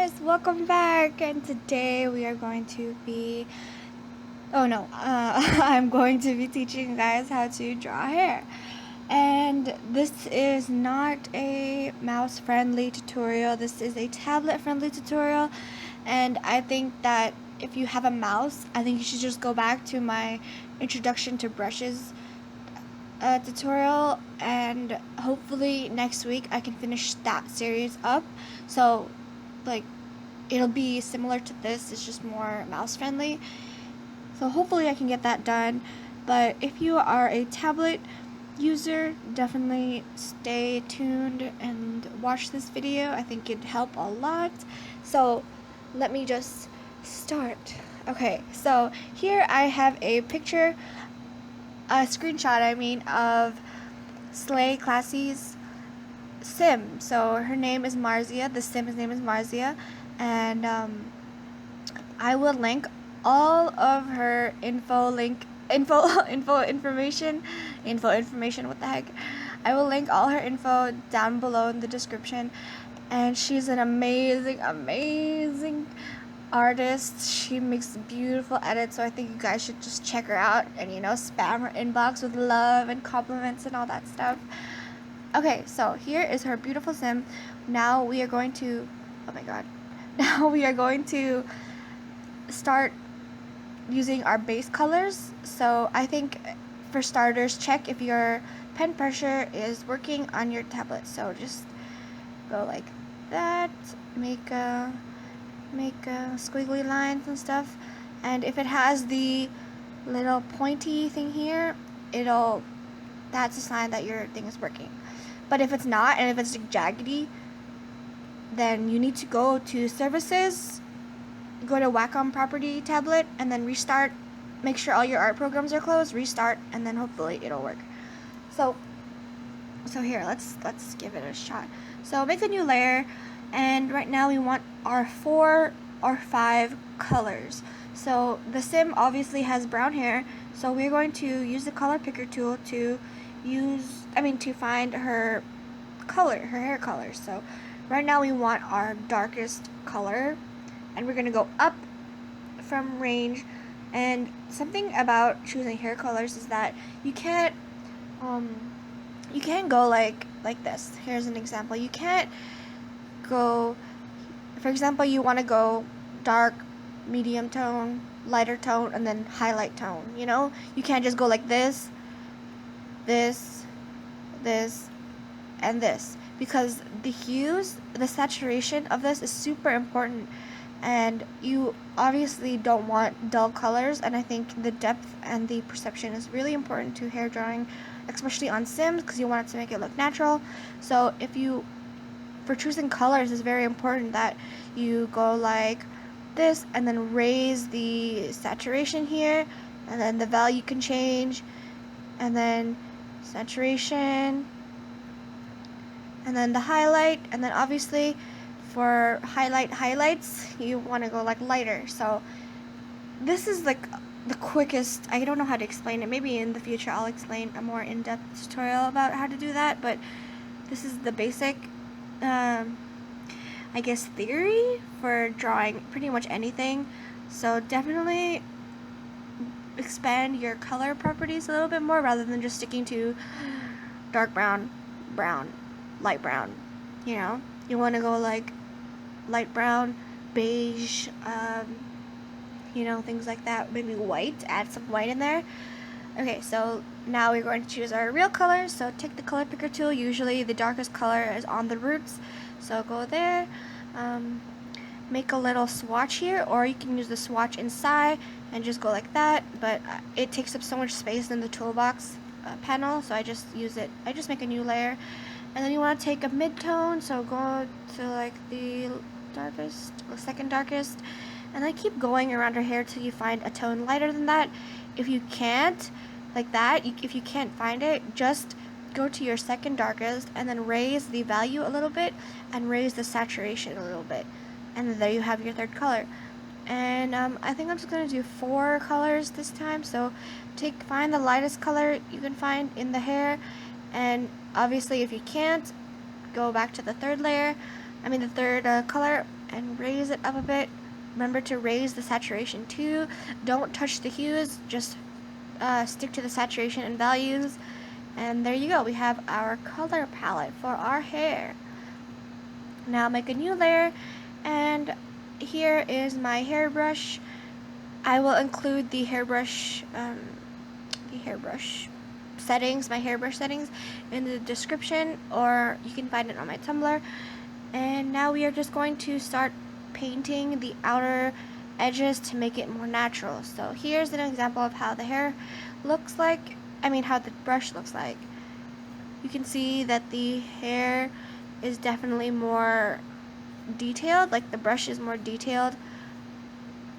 guys, welcome back, and today we are going to be I'm going to be teaching you guys how to draw hair. And this is not a mouse friendly tutorial, this is a tablet friendly tutorial. And I think that if you have a mouse, I think you should just go back to my introduction to brushes tutorial, and hopefully next week I can finish that series up. So like it'll be similar to this, it's just more mouse friendly. So hopefully I can get that done. But if you are a tablet user, definitely stay tuned and watch this video. I think it'd help a lot. So let me just start. Okay, so here I have a picture, a screenshot of Slay Classy's sim. So her name is Marzia, the sim's name is Marzia, and I will link all of her information, what the heck. I will link all her info down below in the description. And she's an amazing artist. She makes beautiful edits, so I think you guys should just check her out and spam her inbox with love and compliments and all that stuff. Okay, so here is her beautiful sim. Now we are going to start using our base colors. So I think for starters, check if your pen pressure is working on your tablet. So just go like that, make squiggly lines and stuff, and if it has the little pointy thing here, that's a sign that your thing is working. But if it's not, and if it's jaggedy, then you need to go to services, go to Wacom property tablet, and then restart. Make sure all your art programs are closed, restart, and then hopefully it'll work. So here, let's give it a shot. So make a new layer, and right now we want our 4 or 5 colors. So the sim obviously has brown hair, so we're going to use the color picker tool to find her color, her hair color. So right now we want our darkest color, and we're going to go up from range. And something about choosing hair colors is that you can't go like this. Here's an example. You can't go, for example, you want to go dark, medium tone, lighter tone, and then highlight tone. You can't just go like this, and this, because the hues, the saturation of this is super important, and you obviously don't want dull colors. And I think the depth and the perception is really important to hair drawing, especially on sims, because you want it to make it look natural. So for choosing colors, it's very important that you go like this and then raise the saturation here, and then the value can change, and then saturation, and then the highlight, and then obviously for highlights you want to go like lighter. So this is like the quickest. I don't know how to explain it. Maybe in the future I'll explain a more in-depth tutorial about how to do that, but this is the basic I guess theory for drawing pretty much anything. So definitely expand your color properties a little bit more rather than just sticking to dark brown, light brown. You want to go like light brown, beige, things like that. Maybe white, add some white in there. Okay, so now we're going to choose our real color. So take the color picker tool. Usually the darkest color is on the roots, so go there. Make a little swatch here, or you can use the swatch inside and just go like that, but it takes up so much space in the toolbox panel, so I just make a new layer. And then you want to take a mid-tone, so go to like the darkest, or second darkest, and then keep going around her hair till you find a tone lighter than that. If you can't, if you can't find it, just go to your second darkest and then raise the value a little bit and raise the saturation a little bit, and there you have your third color. And I think I'm just going to do 4 colors this time. So find the lightest color you can find in the hair, and obviously if you can't, go back to the third color, and raise it up a bit. Remember to raise the saturation too. Don't touch the hues, just stick to the saturation and values. And there you go, we have our color palette for our hair. Now make a new layer, and here is my hairbrush. I will include the hairbrush settings, my hairbrush settings, in the description, or you can find it on my Tumblr. And now we are just going to start painting the outer edges to make it more natural. So here's an example of how the hair looks like, how the brush looks like. You can see that the hair is definitely more detailed, like the brush is more detailed.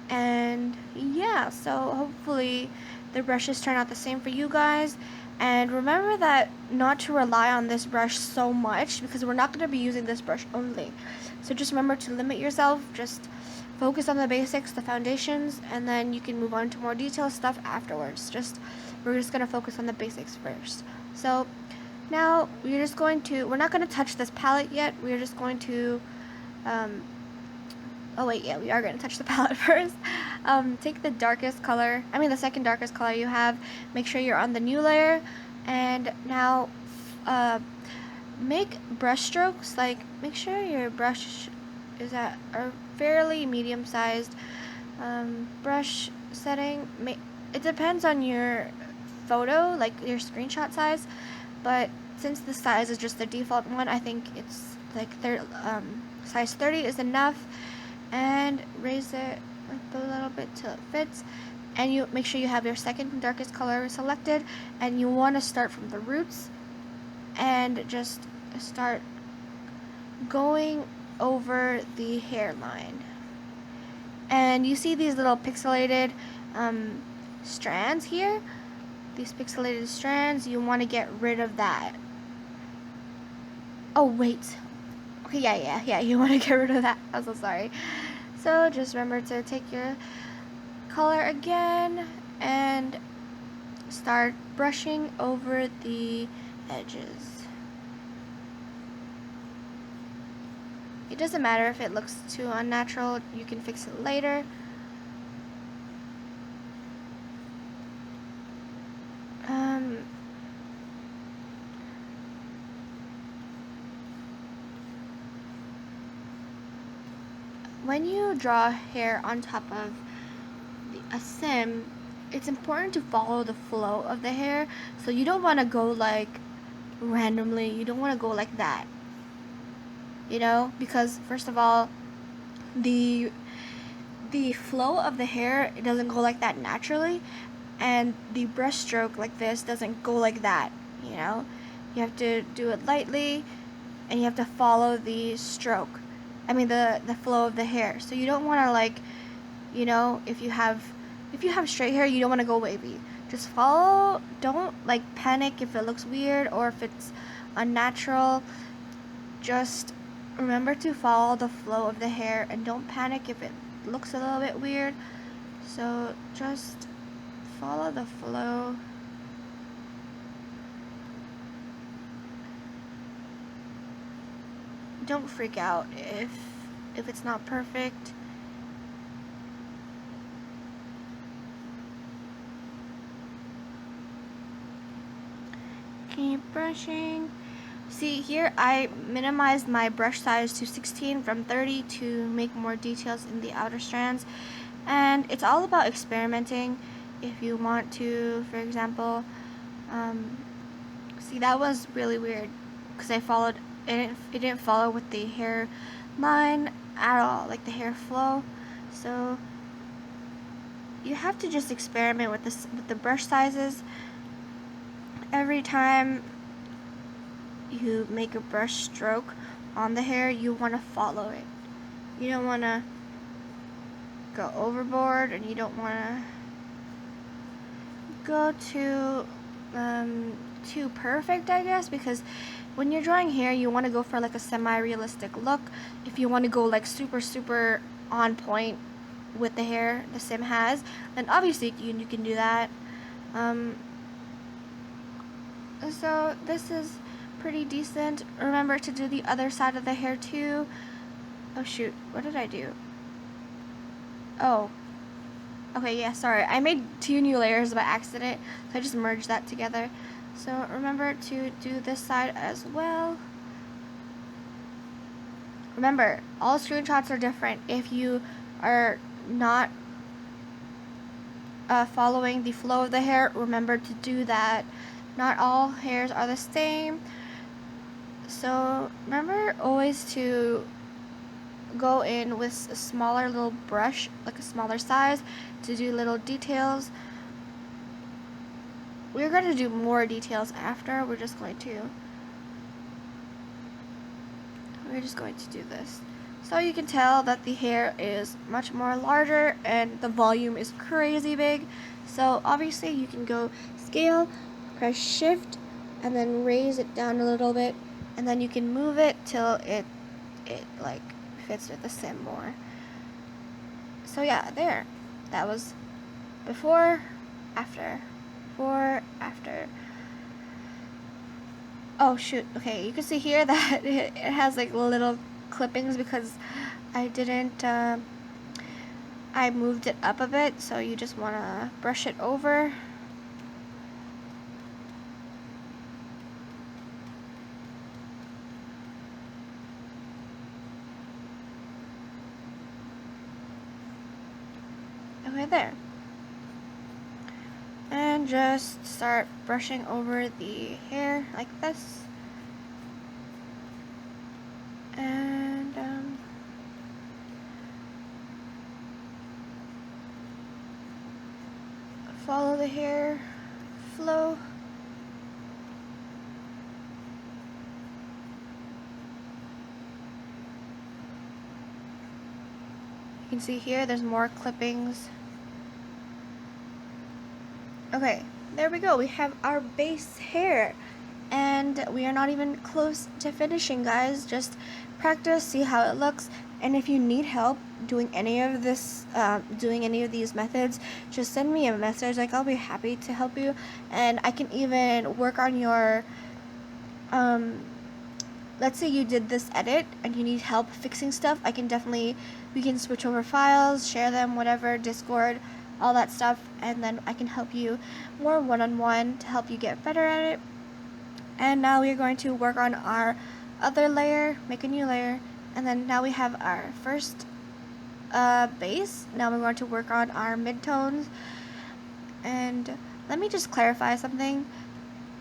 And yeah, so hopefully the brushes turn out the same for you guys. And remember that not to rely on this brush so much, because we're not going to be using this brush only. So just remember to limit yourself, just focus on the basics, the foundations, and then you can move on to more detailed stuff afterwards. We're just going to focus on the basics first. So now we're not going to touch this palette yet. We're just going to we are going to touch the palette first. Take the darkest color, the second darkest color you have, make sure you're on the new layer, and now make brush strokes, like make sure your brush is at a fairly medium sized brush setting. It depends on your photo, like your screenshot size, but since the size is just the default one, I think it's like size 30 is enough. And raise it a little bit till it fits, and you make sure you have your second darkest color selected, and you want to start from the roots and just start going over the hairline. And you see these little pixelated strands here, these pixelated strands, you want to get rid of that. Oh wait, okay, yeah, you want to get rid of that. I'm so sorry. So just remember to take your color again and start brushing over the edges. It doesn't matter if it looks too unnatural, you can fix it later. When you draw hair on top of a sim, it's important to follow the flow of the hair. So you don't want to go like randomly, you don't want to go like that, because first of all, the flow of the hair, it doesn't go like that naturally, and the brush stroke like this doesn't go like that. You have to do it lightly, and you have to follow the stroke, the flow of the hair. So you don't want to if you have straight hair, you don't want to go wavy. Just follow, don't panic if it looks weird or if it's unnatural. Just remember to follow the flow of the hair and don't panic if it looks a little bit weird. So just follow the flow. Don't freak out if it's not perfect. Keep brushing. See here, I minimized my brush size to 16 from 30 to make more details in the outer strands. And it's all about experimenting. If you want to, for example, see, that was really weird because it didn't follow with the hair line at all, like the hair flow. So you have to just experiment with the brush sizes. Every time you make a brush stroke on the hair, you want to follow it. You don't want to go overboard, and you don't want to go too perfect, I guess, because when you're drawing hair, you want to go for like a semi-realistic look. If you want to go like super on point with the hair the sim has, then obviously you can do that. So this is pretty decent. Remember to do the other side of the hair too. Oh shoot, what did I do? Oh. Okay, yeah, sorry. I made 2 new layers by accident, so I just merged that together. So remember to do this side as well. Remember, all screenshots are different. If you are not following the flow of the hair, remember to do that. Not all hairs are the same. So remember always to go in with a smaller little brush, like a smaller size, to do little details. We're going to do more details after. We're just going to do this. So you can tell that the hair is much more larger and the volume is crazy big. So obviously you can go scale, press shift, and then raise it down a little bit, and then you can move it till it like fits with the sim more. So yeah, there. That was before, after, before, after. Oh shoot, okay, you can see here that it has like little clippings because I didn't, I moved it up a bit, so you just want to brush it over. Okay, there. And just start brushing over the hair like this. And follow the hair flow. You can see here there's more clippings. Okay, there we go. We have our base hair. And we are not even close to finishing, guys. Just practice, see how it looks, and if you need help doing any of this, doing any of these methods, just send me a message. Like, I'll be happy to help you, and I can even work on your, let's say you did this edit and you need help fixing stuff. We can switch over files, share them, whatever, Discord, all that stuff, and then I can help you more one-on-one to help you get better at it. And now we're going to work on our other layer, make a new layer, and then now we have our first base. Now we're going to work on our midtones. And let me just clarify something.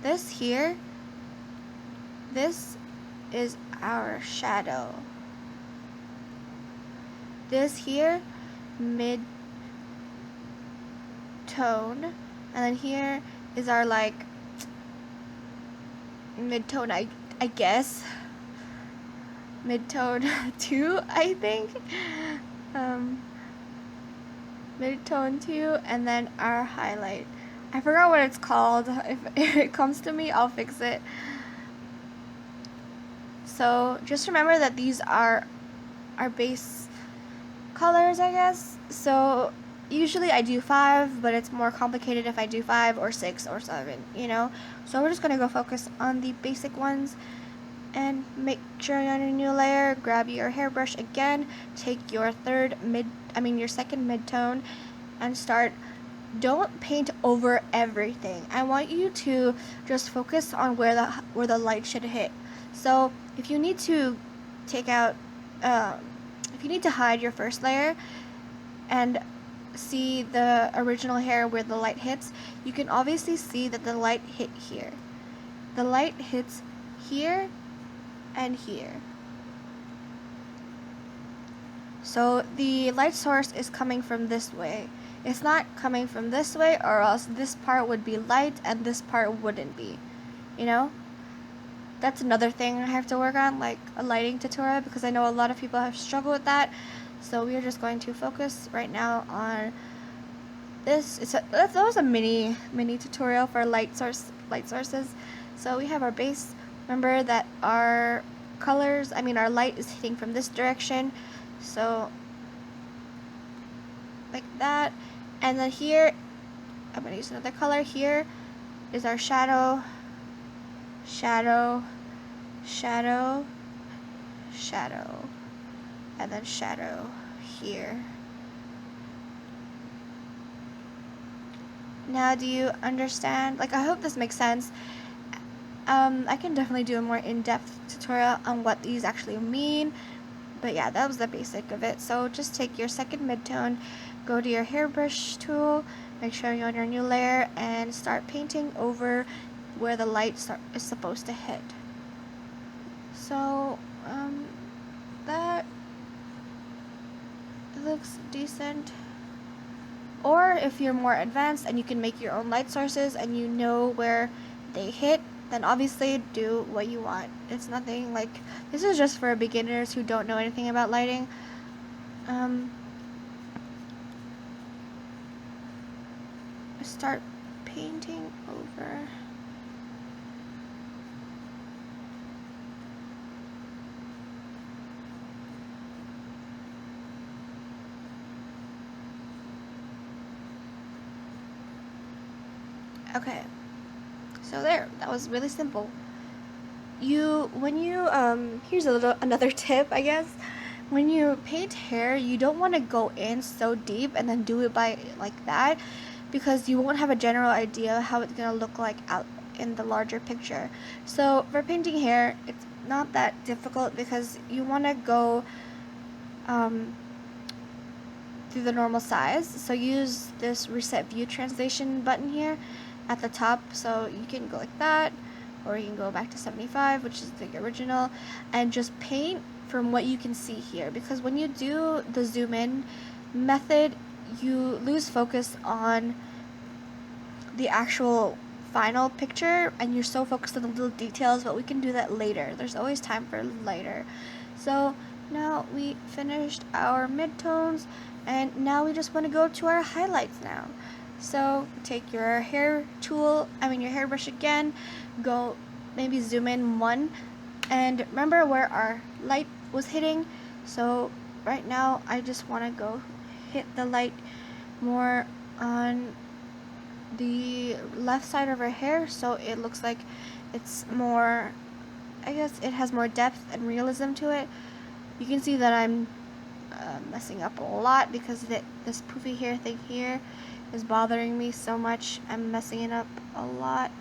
This here, this is our shadow. This here, mid-tone, and then here is our like mid-tone, I guess. Mid-tone 2, I think. Mid-tone 2, and then our highlight. I forgot what it's called. If it comes to me, I'll fix it. So just remember that these are our base colors, I guess. So usually I do 5, but it's more complicated if I do 5 or 6 or 7, you know? So we're just going to go focus on the basic ones and make sure you're on your new layer. Grab your hairbrush again, take your your second mid-tone, and start. Don't paint over everything. I want you to just focus on where the light should hit. So if you need to take out, if you need to hide your first layer and see the original hair where the light hits, you can obviously see that the light hit here. The light hits here and here. So the light source is coming from this way. It's not coming from this way, or else this part would be light and this part wouldn't be, you know? That's another thing I have to work on, like a lighting tutorial, because I know a lot of people have struggled with that. So we are just going to focus right now on this. That was a mini tutorial for light sources. So we have our base. Remember that our colors, our light is hitting from this direction. So like that. And then here, I'm going to use another color. Here is our shadow, shadow, shadow, shadow, and then shadow here. Now, do you understand? Like, I hope this makes sense. I can definitely do a more in-depth tutorial on what these actually mean, but yeah, that was the basic of it. So just take your second midtone, go to your hairbrush tool, make sure you're on your new layer, and start painting over where the light is supposed to hit. So that looks decent. Or if you're more advanced and you can make your own light sources and you know where they hit, then obviously do what you want. It's nothing like, this is just for beginners who don't know anything about lighting. Start painting over. Okay, so there, that was really simple. Here's another tip, I guess. When you paint hair, you don't want to go in so deep and then do it by like that, because you won't have a general idea how it's gonna look like out in the larger picture. So for painting hair, it's not that difficult because you want to go through the normal size. So use this reset view translation button here at the top, so you can go like that, or you can go back to 75, which is the original, and just paint from what you can see here, because when you do the zoom in method, you lose focus on the actual final picture and you're so focused on the little details, but we can do that later. There's always time for later. So now we finished our midtones, and now we just want to go to our highlights now. So take your your hairbrush again, go maybe zoom in 1, and remember where our light was hitting. So right now I just want to go hit the light more on the left side of her hair, so it looks like it's more, I guess it has more depth and realism to it. You can see that I'm messing up a lot because this poofy hair thing here is bothering me so much. I'm messing it up a lot.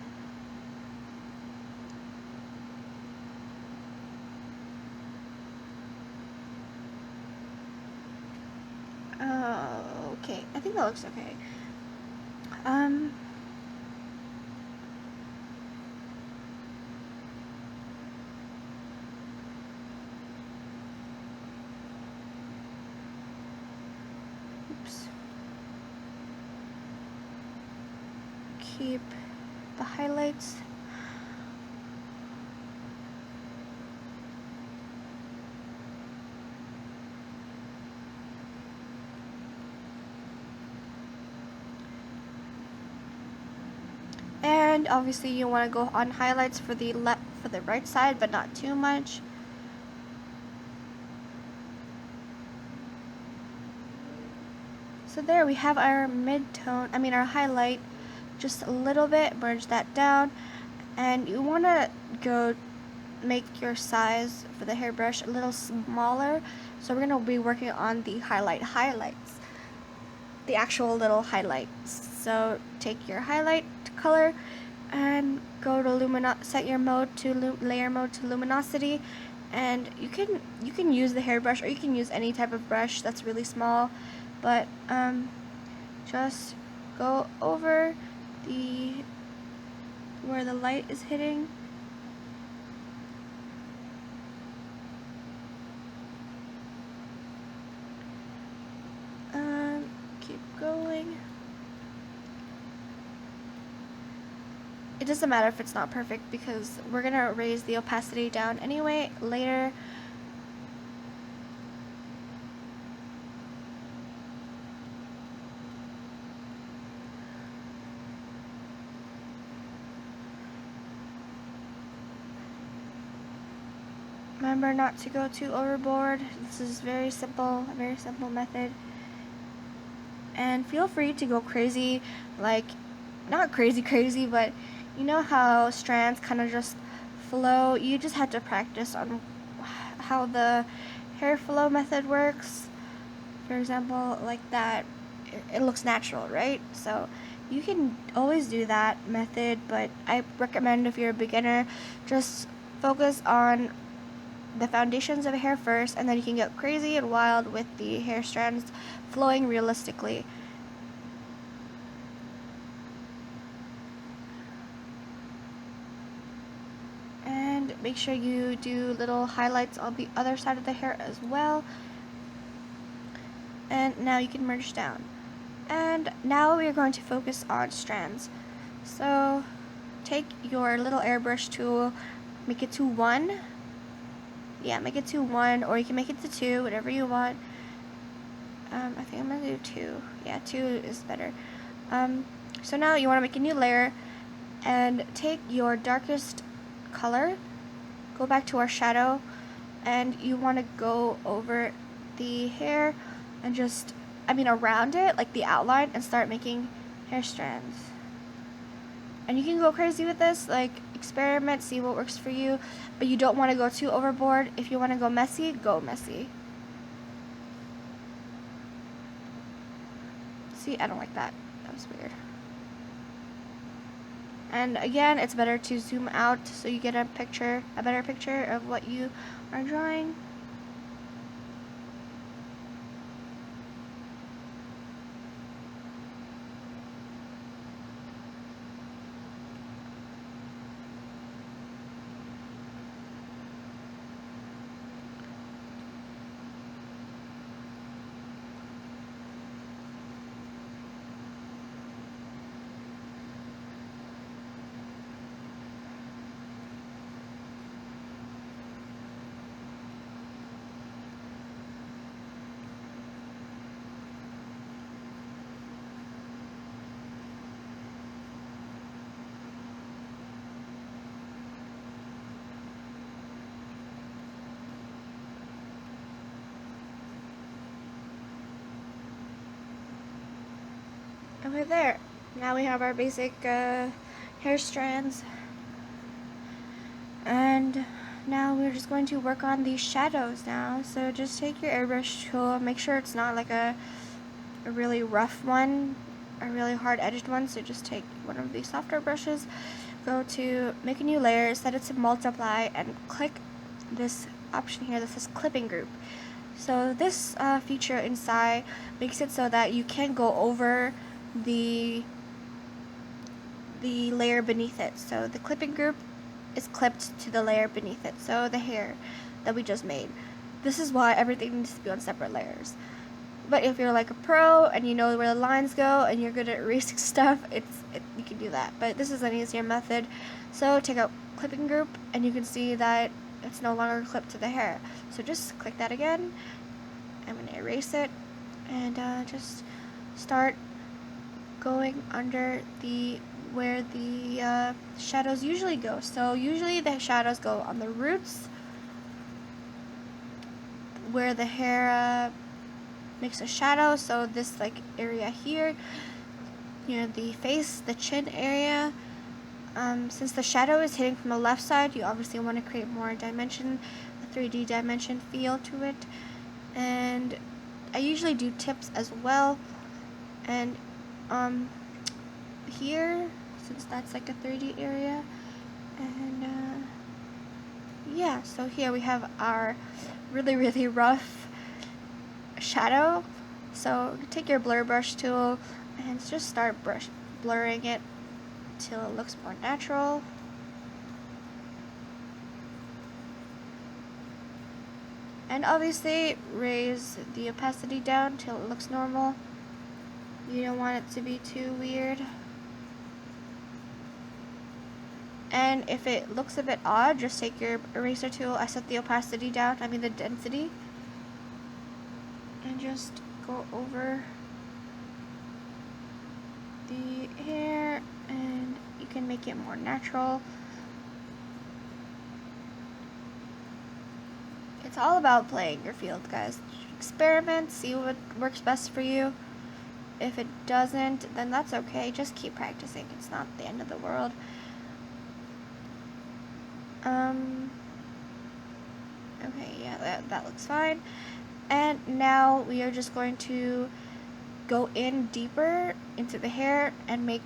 Okay, I think that looks okay. Oops. Keep the highlights. And obviously you want to go on highlights for the right side, but not too much. So there we have our our highlight, just a little bit, merge that down, and you want to go make your size for the hairbrush a little smaller. So we're going to be working on the highlights, the actual little highlights. So take your highlight color and go to set your mode to layer mode to luminosity, and you can use the hairbrush, or you can use any type of brush that's really small, but just go over where the light is hitting. Keep going. It doesn't matter if it's not perfect because we're gonna raise the opacity down anyway later. Remember not to go too overboard. This is a very simple method. And feel free to go crazy, like not crazy, but you know how strands kind of just flow. You just have to practice on how the hair flow method works. For example, like that, it looks natural, right? So you can always do that method, but I recommend if you're a beginner, just focus on the foundations of hair first, and then you can get crazy and wild with the hair strands flowing realistically. And make sure you do little highlights on the other side of the hair as well. And now you can merge down. And now we are going to focus on strands. So take your little airbrush tool, make it to 1. Yeah, make it to 1, or you can make it to 2, whatever you want. I think I'm gonna do 2. Yeah, 2 is better. So now you want to make a new layer and take your darkest color, go back to our shadow, and you want to go over the hair and just, around it, like the outline, and start making hair strands. And you can go crazy with this, like experiment, see what works for you, but you don't want to go too overboard. If you want to go messy, go messy. See, I don't like that. That was weird. And again, it's better to zoom out so you get a better picture of what you are drawing. Okay, there. Now we have our basic hair strands. And now we're just going to work on these shadows now. So just take your airbrush tool, make sure it's not like a really rough one, a really hard edged one. So just take one of these softer brushes, go to make a new layer, set it to multiply, and click this option here that says clipping group. So this feature inside makes it so that you can go over the layer beneath it. So the clipping group is clipped to the layer beneath it, so the hair that we just made. This is why everything needs to be on separate layers. But if you're like a pro and you know where the lines go and you're good at erasing stuff, you can do that. But this is an easier method. So take out clipping group and you can see that it's no longer clipped to the hair. So just click that again. I'm going to erase it and just start going under where the shadows usually go. So usually the shadows go on the roots, where the hair makes a shadow. So this like area here, near the face, the chin area. Since the shadow is hitting from the left side, you obviously want to create more dimension, a 3D dimension feel to it. And I usually do tips as well. And here, since that's like a 3D area, and yeah, so here we have our really rough shadow. So take your blur brush tool and just start blurring it till it looks more natural. And obviously raise the opacity down till it looks normal. You don't want it to be too weird. And if it looks a bit odd, just take your eraser tool. I set the opacity down, the density. And just go over the hair and you can make it more natural. It's all about playing your field, guys. Experiment, see what works best for you. If it doesn't, then that's okay. Just keep practicing. It's not the end of the world. Okay, Okay, yeah, that looks fine. And now we are just going to go in deeper into the hair and make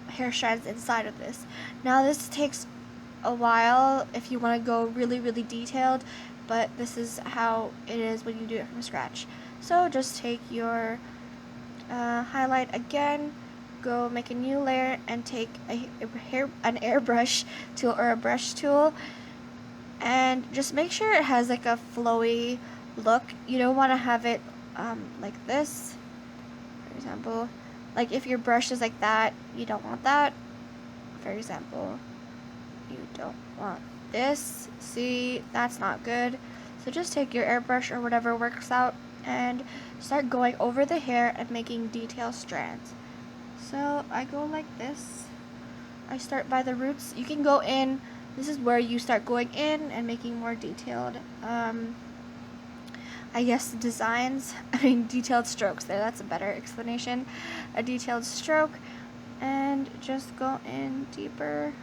hair strands inside of this. Now this takes a while if you want to go really, really detailed, but this is how it is when you do it from scratch. So just take your highlight again, go make a new layer, and take an airbrush tool or a brush tool, and just make sure it has like a flowy look. You don't want to have it like this, for example. Like if your brush is like that, you don't want that. For example, you don't want this. See, that's not good. So just take your airbrush or whatever works out and start going over the hair and making detailed strands. So I go like this. I start by the roots. You can go in. This is where you start going in and making more detailed, I guess, designs. I mean, detailed strokes there. That's a better explanation. A detailed stroke. And just go in deeper.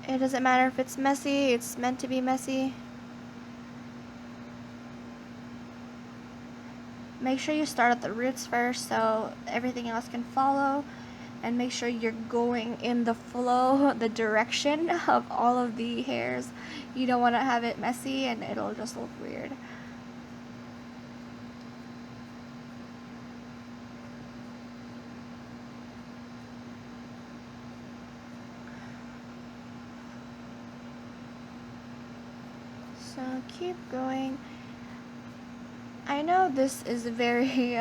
It doesn't matter if it's messy. It's meant to be messy. Make sure you start at the roots first so everything else can follow, and make sure you're going in the flow, the direction of all of the hairs. You don't want to have it messy and it'll just look weird. So keep going. I know this is very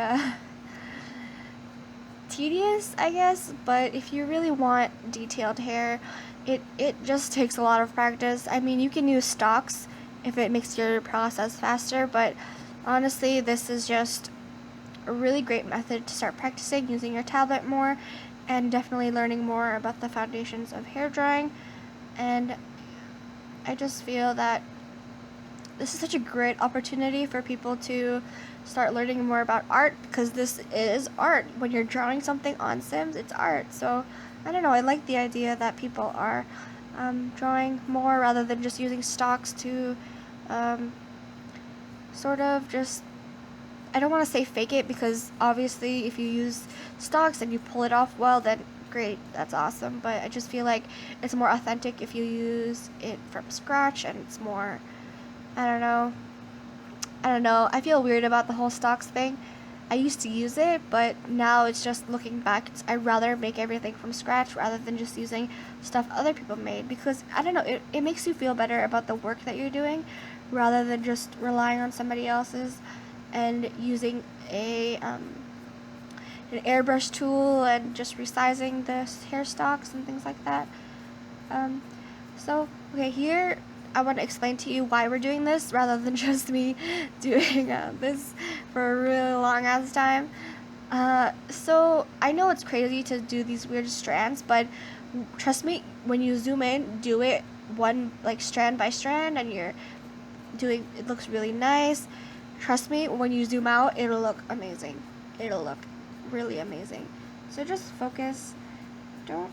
tedious, I guess, but if you really want detailed hair, it just takes a lot of practice. I mean, you can use stocks if it makes your process faster, but honestly, this is just a really great method to start practicing using your tablet more, and definitely learning more about the foundations of hair drying. And I just feel that this is such a great opportunity for people to start learning more about art, because this is art. When you're drawing something on Sims, it's art. So I don't know, I like the idea that people are drawing more rather than just using stocks to sort of just, I don't want to say fake it, because obviously if you use stocks and you pull it off well, then great, that's awesome. But I just feel like it's more authentic if you use it from scratch, and it's more, I don't know. I feel weird about the whole stocks thing. I used to use it, but now it's just, looking back, I'd rather make everything from scratch rather than just using stuff other people made, because, I don't know, it makes you feel better about the work that you're doing rather than just relying on somebody else's and using an airbrush tool and just resizing the hair stocks and things like that. So, okay, here I want to explain to you why we're doing this rather than just me doing this for a really long ass time. So I know it's crazy to do these weird strands, but trust me, when you zoom in, do it one, like, strand by strand, and you're doing, it looks really nice. Trust me, when you zoom out, it'll look amazing. It'll look really amazing. So just focus. Don't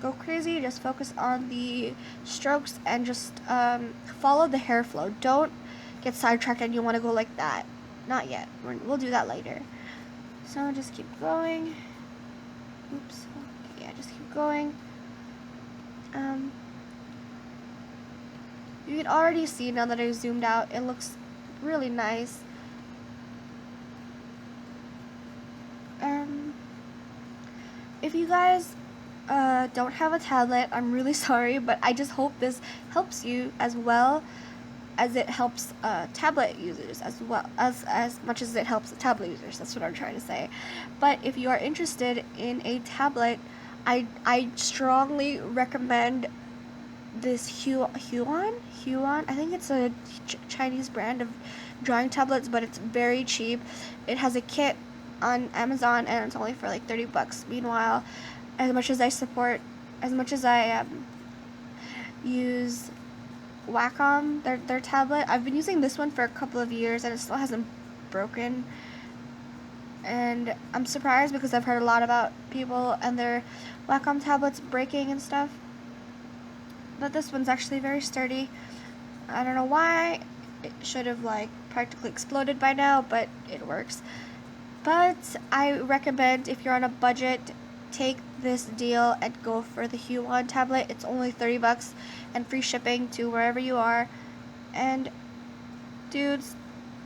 go crazy. Just focus on the strokes and just follow the hair flow. Don't get sidetracked and you want to go like that. Not yet. We'll do that later. So just keep going. Oops. Okay, yeah, just keep going. You can already see now that I zoomed out, it looks really nice. If you guys don't have a tablet, I'm really sorry, but I just hope this helps you as well as it helps tablet users, as well as much as it helps tablet users. That's what I'm trying to say. But if you are interested in a tablet, I strongly recommend this Huan. I think it's a Chinese brand of drawing tablets, but it's very cheap. It has a kit on Amazon, and it's only for like $30. Meanwhile, as much as I use Wacom, their tablet, I've been using this one for a couple of years and it still hasn't broken. And I'm surprised, because I've heard a lot about people and their Wacom tablets breaking and stuff. but this one's actually very sturdy. I don't know why. It should have like practically exploded by now, but it works. But I recommend, if you're on a budget, take this deal and go for the Huon tablet. It's only $30 and free shipping to wherever you are. And dudes,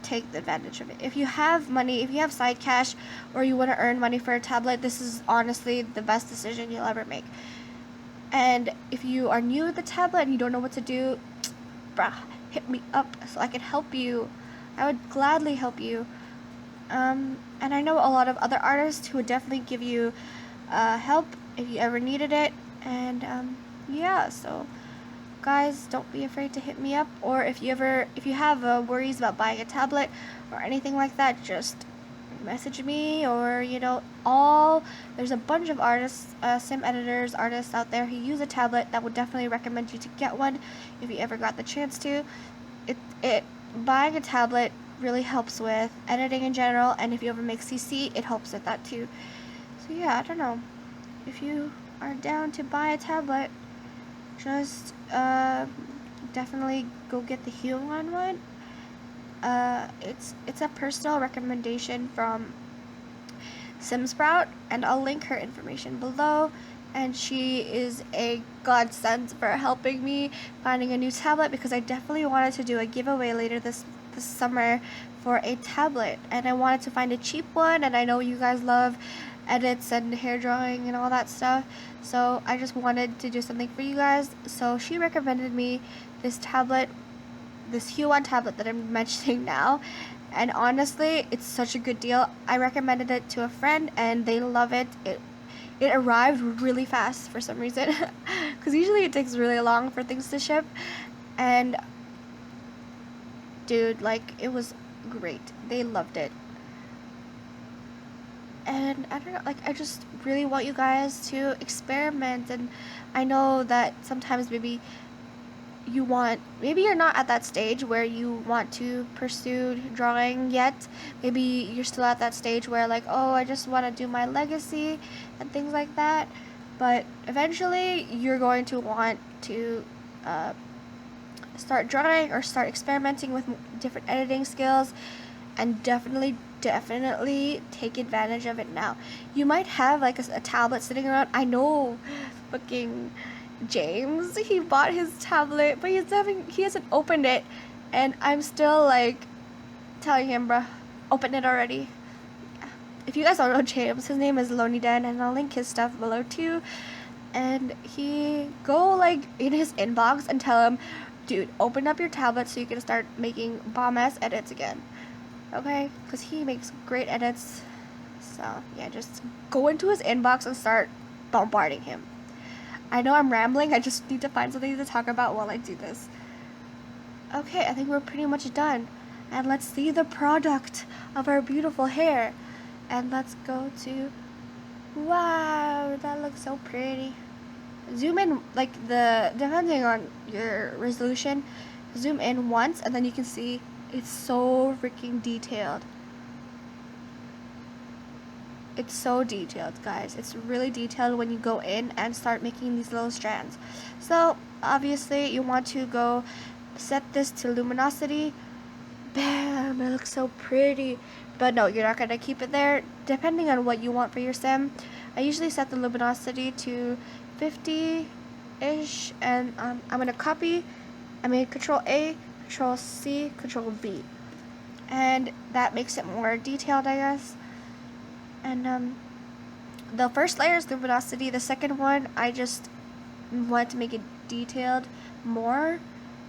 take advantage of it. If you have money, if you have side cash, or you want to earn money for a tablet, this is honestly the best decision you'll ever make. And if you are new with the tablet and you don't know what to do, bruh, hit me up so I can help you. I would gladly help you. And I know a lot of other artists who would definitely give you help if you ever needed it. And yeah, so guys, don't be afraid to hit me up. Or if you have worries about buying a tablet or anything like that, just message me. Or there's a bunch of artists, sim editors, artists out there who use a tablet that would definitely recommend you to get one if you ever got the chance to. Buying a tablet really helps with editing in general, and if you ever make CC, it helps with that too. So yeah, I don't know, if you are down to buy a tablet, just definitely go get the Huon one. It's a personal recommendation from SimSprout, and I'll link her information below. And she is a godsend for helping me finding a new tablet, because I definitely wanted to do a giveaway later this summer for a tablet, and I wanted to find a cheap one, and I know you guys love edits and hair drawing and all that stuff, so I just wanted to do something for you guys. So she recommended me this tablet, this Huon tablet that I'm mentioning now, and honestly, it's such a good deal. I recommended it to a friend and they love it. It arrived really fast for some reason, because usually it takes really long for things to ship. And dude, like, it was great. They loved it. And I don't know, like, I just really want you guys to experiment. And I know that sometimes maybe you're not at that stage where you want to pursue drawing yet. Maybe you're still at that stage where, like, oh, I just want to do my legacy and things like that. But eventually you're going to want to start drawing or start experimenting with different editing skills, and definitely take advantage of it now. You might have like a tablet sitting around. I know fucking James, he bought his tablet, but he hasn't opened it, and I'm still like telling him, bruh, open it already. If you guys don't know James, his name is Loniden, and I'll link his stuff below too. And he go like in his inbox and tell him, dude, open up your tablet so you can start making bomb ass edits again, okay? Because he makes great edits. So yeah, just go into his inbox and start bombarding him. I know I'm rambling, I just need to find something to talk about while I do this. Okay, I think we're pretty much done. And let's see the product of our beautiful hair. And let's go to, wow, that looks so pretty. Zoom in, like, depending on your resolution, zoom in once and then you can see it's so freaking detailed. It's so detailed, guys. It's really detailed when you go in and start making these little strands. So obviously you want to go set this to luminosity. Bam, it looks so pretty. But no, you're not going to keep it there. Depending on what you want for your sim, I usually set the luminosity to 50-ish, and I'm going to Control A, Control C, Control V. And that makes it more detailed, I guess. And the first layer is luminosity. The second one, I just want to make it detailed more.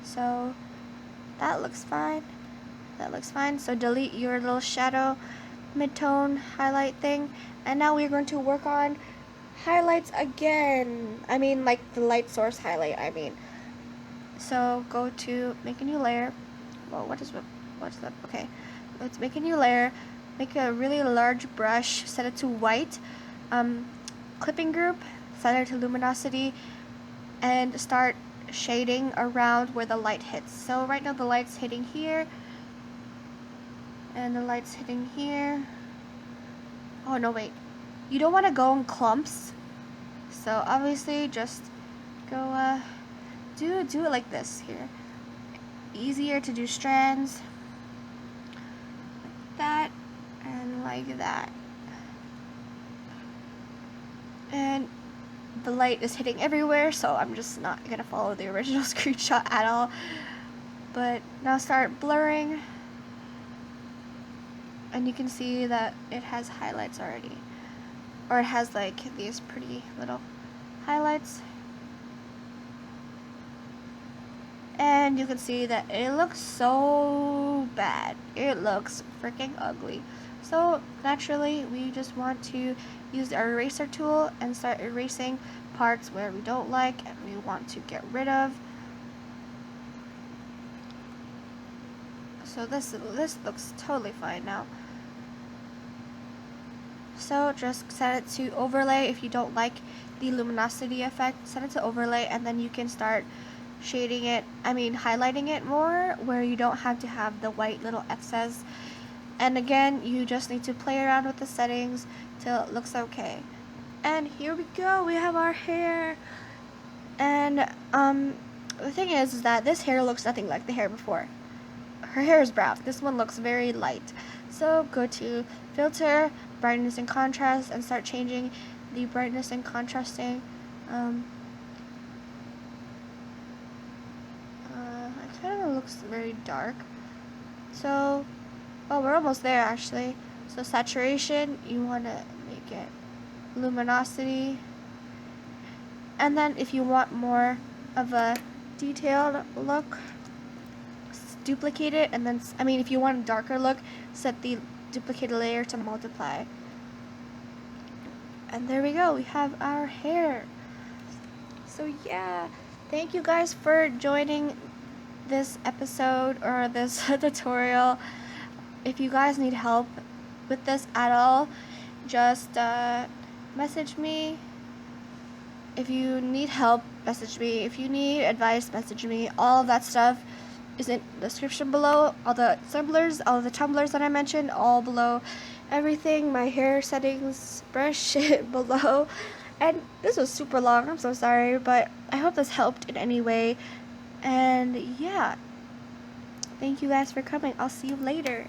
So that looks fine. So delete your little shadow mid-tone highlight thing. And now we're going to work on highlights again. I mean, like the light source highlight, I mean. So go to make a new layer. Well, what's that? Okay. Let's make a new layer. Make a really large brush, set it to white, clipping group, set it to luminosity, and start shading around where the light hits. So right now the light's hitting here, and the light's hitting here. Oh no, wait. You don't want to go in clumps, so obviously just go do it like this here. Easier to do strands like that and like that. And the light is hitting everywhere, so I'm just not gonna follow the original screenshot at all. But now start blurring, and you can see that it has highlights already, or it has like these pretty little highlights. And you can see that it looks so bad. It looks freaking ugly. So naturally, we just want to use our eraser tool and start erasing parts where we don't like and we want to get rid of. So this looks totally fine now. So just set it to overlay. If you don't like the luminosity effect, set it to overlay, and then you can start highlighting it more, where you don't have to have the white little X's. And again, you just need to play around with the settings till it looks okay. And here we go, we have our hair. And the thing is that this hair looks nothing like the hair before. Her hair is brown. This one looks very light. So go to filter, brightness and contrast, and start changing the brightness and contrasting. It kind of looks very dark. So, oh, we're almost there actually. So saturation, you want to make it luminosity. And then if you want more of a detailed look, duplicate it, and then, if you want a darker look, set the duplicated layer to multiply. And there we go, we have our hair. So yeah, thank you guys for joining this episode or this tutorial. If you guys need help with this at all, just message me. If you need help, message me. If you need advice, message me. All of that stuff is in the description below. All the tumblers that I mentioned, all below. Everything, my hair settings, brush below. And this was super long, I'm so sorry, but I hope this helped in any way. And yeah, thank you guys for coming. I'll see you later.